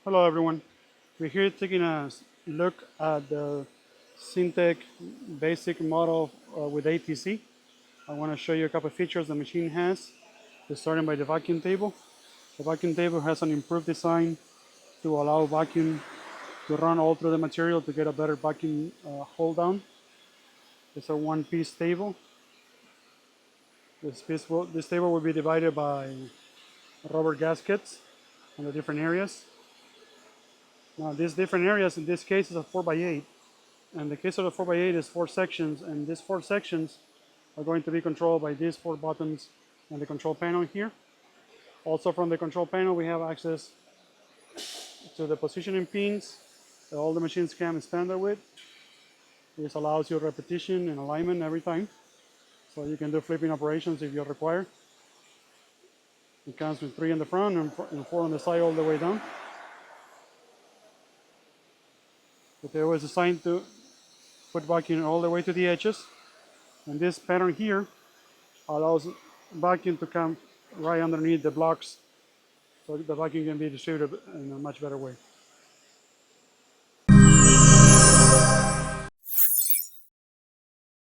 Hello everyone. We're here taking a look at the CIMTECH basic model with ATC. I want to show you a couple of features the machine has. Starting by the vacuum table. The vacuum table has an improved design to allow vacuum to run all through the material to get a better vacuum hold down. It's a one-piece table. This table will be divided by rubber gaskets on the different areas. Now these different areas in this case is a 4x8, and the case of the 4x8 is 4 sections, and these 4 sections are going to be controlled by these 4 buttons on the control panel here. Also from the control panel we have access to the positioning pins that all the machines come standard with. This allows you repetition and alignment every time, so you can do flipping operations if you require. It comes with 3 in the front and 4 on the side all the way down. The table is designed to put vacuum all the way to the edges, and this pattern here allows vacuum to come right underneath the blocks, so the vacuum can be distributed in a much better way.